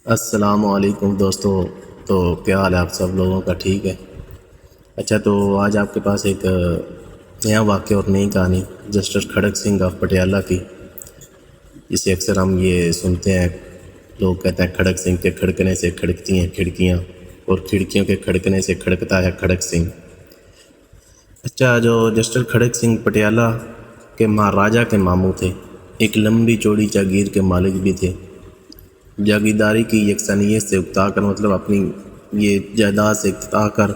السلام علیکم دوستو، تو کیا حال ہے آپ سب لوگوں کا؟ ٹھیک ہے؟ اچھا، تو آج آپ کے پاس ایک نیا واقعہ اور نئی کہانی justice Kharak Singh of Patiala کی، جسے اکثر ہم یہ سنتے ہیں، لوگ کہتے ہیں کھڑک سنگھ کے کھڑکنے سے کھڑکتی ہیں کھڑکیاں، اور کھڑکیوں کے کھڑکنے سے کھڑکتا ہے کھڑک سنگھ۔ اچھا، جو جسٹس کھڑک سنگھ پٹیالہ کے مہاراجا کے ماموں تھے، ایک لمبی چوڑی جاگیر کے مالک بھی تھے۔ جاگیرداری کی یکسانیت سے اکتا کر، مطلب اپنی یہ جائیداد سے اکتا کر،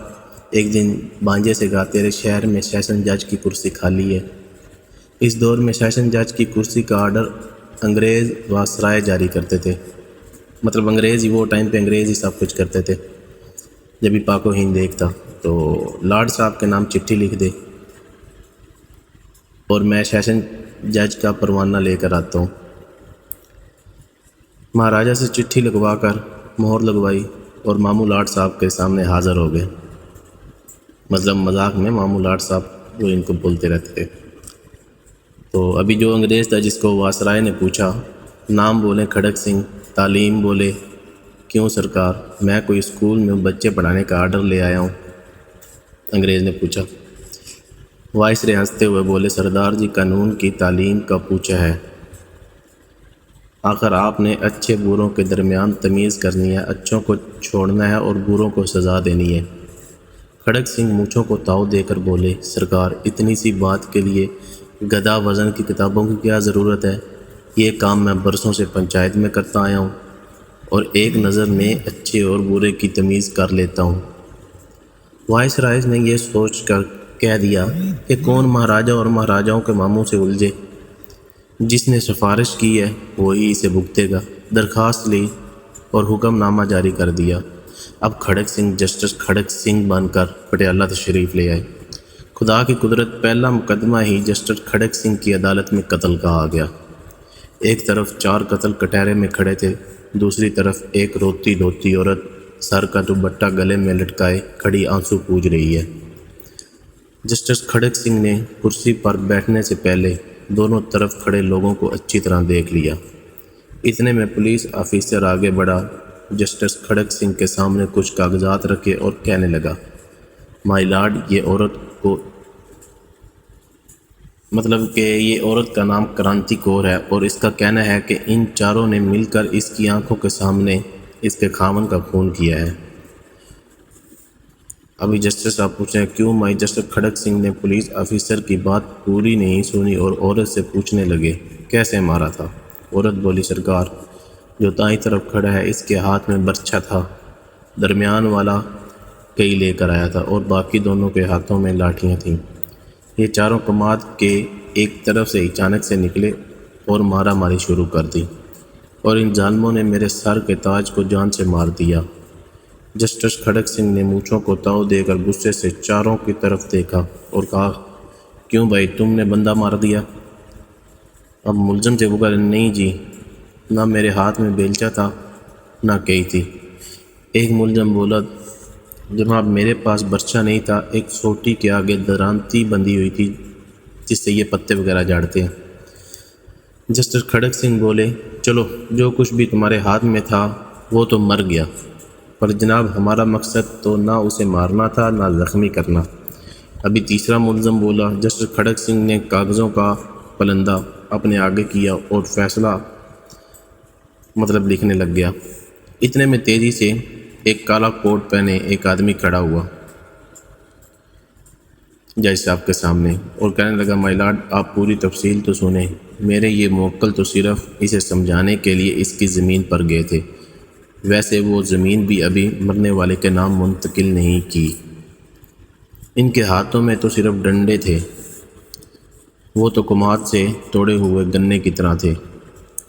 ایک دن بانجے سے کہا تیرے شہر میں سیشن جج کی کرسی خالی ہے۔ اس دور میں سیشن جج کی کرسی کا آرڈر انگریز وائسرائے جاری کرتے تھے، مطلب انگریز ہی، وہ ٹائم پہ انگریز ہی سب کچھ کرتے تھے جب ہی پاک و ہند ایک تھا۔ تو لارڈ صاحب کے نام چٹھی لکھ دے اور میں سیشن جج کا پروانہ لے کر آتا ہوں۔ مہاراجا سے چٹھی لگوا کر مہر لگوائی اور ماموں لاٹ صاحب کے سامنے حاضر ہو گئے۔ مطلب مذاق میں ماموں لاٹ صاحب وہ ان کو بولتے رہتے تھے۔ تو ابھی جو انگریز تھا جس کو وائسرائے نے پوچھا، نام بولے کھڑک سنگھ، تعلیم بولے کیوں سرکار، میں کوئی اسکول میں بچے پڑھانے کا آرڈر لے آیا ہوں، انگریز نے پوچھا۔ وائسرائے ہنستے ہوئے بولے سردار جی قانون کی تعلیم کا پوچھا ہے، آخر آپ نے اچھے بروں کے درمیان تمیز کرنی ہے، اچھوں کو چھوڑنا ہے اور بروں کو سزا دینی ہے۔ کھڑک سنگھ مونچھوں کو تاؤ دے کر بولے سرکار اتنی سی بات کے لیے گدھا وزن کی کتابوں کی کیا ضرورت ہے، یہ کام میں برسوں سے پنچایت میں کرتا آیا ہوں اور ایک نظر میں اچھے اور برے کی تمیز کر لیتا ہوں۔ وائسرائے نے یہ سوچ کر کہہ دیا کہ کون مہاراجا اور مہاراجاؤں کے ماموں سے الجھے، جس نے سفارش کی ہے وہی اسے بھگتے گا۔ درخواست لی اور حکم نامہ جاری کر دیا۔ اب کھڑک سنگھ جسٹس کھڑک سنگھ بن کر پٹیالہ تشریف لے آئے۔ خدا کی قدرت، پہلا مقدمہ ہی جسٹس کھڑک سنگھ کی عدالت میں قتل کا آ گیا۔ ایک طرف 4 قتل کٹہرے میں کھڑے تھے، دوسری طرف ایک روتی دھوتی عورت سر کا دوپٹہ گلے میں لٹکائے کھڑی آنسو پوجھ رہی ہے۔ جسٹس کھڑک سنگھ نے کرسی پر بیٹھنے سے پہلے دونوں طرف کھڑے لوگوں کو اچھی طرح دیکھ لیا۔ اتنے میں پولیس آفیسر آگے بڑھا، جسٹس کھڑک سنگھ کے سامنے کچھ کاغذات رکھے اور کہنے لگا، مائی لارڈ، یہ عورت کو، مطلب کہ یہ عورت کا نام کرانتی کور ہے اور اس کا کہنا ہے کہ ان چاروں نے مل کر اس کی آنکھوں کے سامنے اس کے خاوند کا خون کیا ہے۔ ابھی جسٹس صاحب پوچھیں کیوں؟ مائی جسٹس کھڑک سنگھ نے پولیس آفیسر کی بات پوری نہیں سنی اور عورت سے پوچھنے لگے کیسے مارا تھا؟ عورت بولی سرکار، جو دائیں طرف کھڑا ہے اس کے ہاتھ میں برچھا تھا، درمیان والا کئی لے کر آیا تھا اور باقی دونوں کے ہاتھوں میں لاٹھیاں تھیں۔ یہ چاروں کماد کے ایک طرف سے اچانک سے نکلے اور مارا ماری شروع کر دی اور ان ظالموں نے میرے سر کے تاج کو جان سے مار دیا۔ جسٹس کھڑک سنگھ نے مونچھوں کو تاؤ دے کر غصے سے چاروں کی طرف دیکھا اور کہا، کیوں بھائی، تم نے بندہ مار دیا؟ اب ملزم سے پکارا، نہیں جی، نہ میرے ہاتھ میں بیلچہ تھا نہ کئی تھی۔ ایک ملزم بولا، جناب میرے پاس برچہ نہیں تھا، ایک سوٹی کے آگے درانتی بندھی ہوئی تھی جس سے یہ پتے وغیرہ جاڑتے ہیں۔ جسٹس کھڑک سنگھ بولے، چلو جو کچھ بھی تمہارے ہاتھ میں تھا وہ تو مر گیا، پر جناب ہمارا مقصد تو نہ اسے مارنا تھا نہ زخمی کرنا۔ ابھی تیسرا ملزم بولا۔ جسٹس کھڑک سنگھ نے کاغذوں کا پلندہ اپنے آگے کیا اور فیصلہ لکھنے لگ گیا۔ اتنے میں تیزی سے ایک کالا کوٹ پہنے ایک آدمی کھڑا ہوا جج صاحب کے سامنے اور کہنے لگا، مائی لارڈ، آپ پوری تفصیل تو سنیں، میرے یہ موکل تو صرف اسے سمجھانے کے لیے اس کی زمین پر گئے تھے، ویسے وہ زمین بھی ابھی مرنے والے کے نام منتقل نہیں کی، ان کے ہاتھوں میں تو صرف ڈنڈے تھے، وہ تو کماد سے توڑے ہوئے گنے کی طرح تھے۔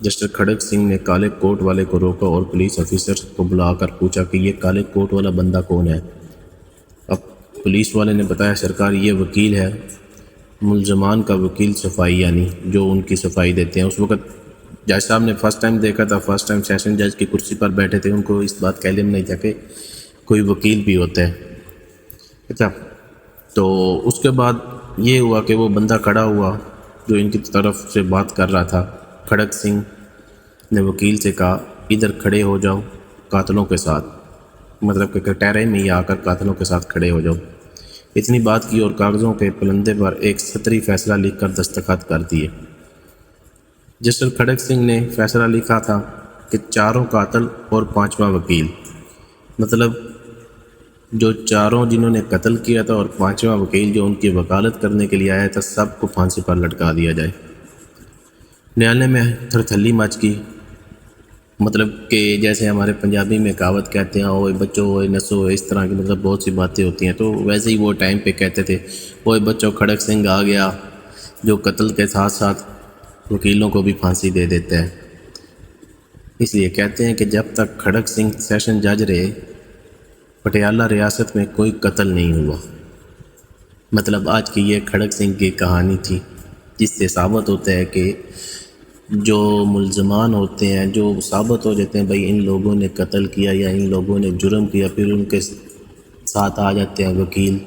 جسٹس کھڑک سنگھ نے کالے کوٹ والے کو روکا اور پولیس آفیسر کو بلا کر پوچھا کہ یہ کالے کوٹ والا بندہ کون ہے؟ اب پولیس والے نے بتایا، سرکار یہ وکیل ہے، ملزمان کا وکیل صفائی، یعنی جو ان کی صفائی دیتے ہیں۔ اس وقت جج صاحب نے فرسٹ ٹائم دیکھا تھا، فرسٹ ٹائم سیشن جج کی کرسی پر بیٹھے تھے، ان کو اس بات کا علم نہیں تھا کہ کوئی وکیل بھی ہوتا ہے۔ اچھا، تو اس کے بعد یہ ہوا کہ وہ بندہ کھڑا ہوا جو ان کی طرف سے بات کر رہا تھا۔ کھڑک سنگھ نے وکیل سے کہا، ادھر کھڑے ہو جاؤ۔ قاتلوں کے ساتھ، مطلب کہ کٹہرے میں ہی آ کر قاتلوں کے ساتھ کھڑے ہو جاؤ۔ اتنی بات کی اور کاغذوں کے پلندے پر ایک سطری فیصلہ لکھ کر دستخط کر دیے۔ جسٹر کھڑک سنگھ نے فیصلہ لکھا تھا کہ 4 قاتل اور 5واں وکیل، مطلب جو 4 جنہوں نے قتل کیا تھا اور 5واں وکیل جو ان کی وکالت کرنے کے لیے آیا تھا، سب کو پھانسی پر لٹکا دیا جائے۔ نیالے میں تھرتھلی مچ گئی، مطلب کہ جیسے ہمارے پنجابی میں کہاوت کہتے ہیں اوئے بچو اوئے نسو، اس طرح کی مطلب بہت سی باتیں ہوتی ہیں، تو ویسے ہی وہ ٹائم پہ کہتے تھے اوئے بچو کھڑک سنگھ آ گیا، جو قتل کے ساتھ ساتھ وکیلوں کو بھی پھانسی دے دیتا ہے۔ اس لیے کہتے ہیں کہ جب تک کھڑک سنگھ سیشن جج رہے، پٹیالہ ریاست میں کوئی قتل نہیں ہوا۔ مطلب آج کی یہ کھڑک سنگھ کی کہانی تھی، جس سے ثابت ہوتا ہے کہ جو ملزمان ہوتے ہیں، جو ثابت ہو جاتے ہیں بھائی ان لوگوں نے قتل کیا یا ان لوگوں نے جرم کیا، پھر ان کے ساتھ آ جاتے ہیں وکیل۔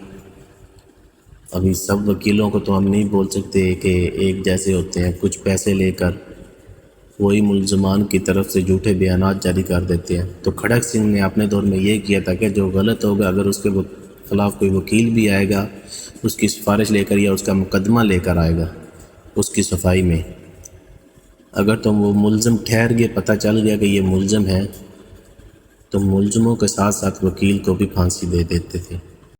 ابھی سب وکیلوں کو تو ہم نہیں بول سکتے کہ ایک جیسے ہوتے ہیں، کچھ پیسے لے کر وہی ملزمان کی طرف سے جھوٹے بیانات جاری کر دیتے ہیں۔ تو کھڑک سنگھ نے اپنے دور میں یہ کیا تھا کہ جو غلط ہوگا، اگر اس کے خلاف کوئی وکیل بھی آئے گا اس کی سفارش لے کر یا اس کا مقدمہ لے کر آئے گا اس کی صفائی میں، اگر تم وہ ملزم ٹھہر گئے، پتہ چل گیا کہ یہ ملزم ہے، تو ملزموں کے ساتھ ساتھ وکیل کو بھی پھانسی دے دیتے تھے۔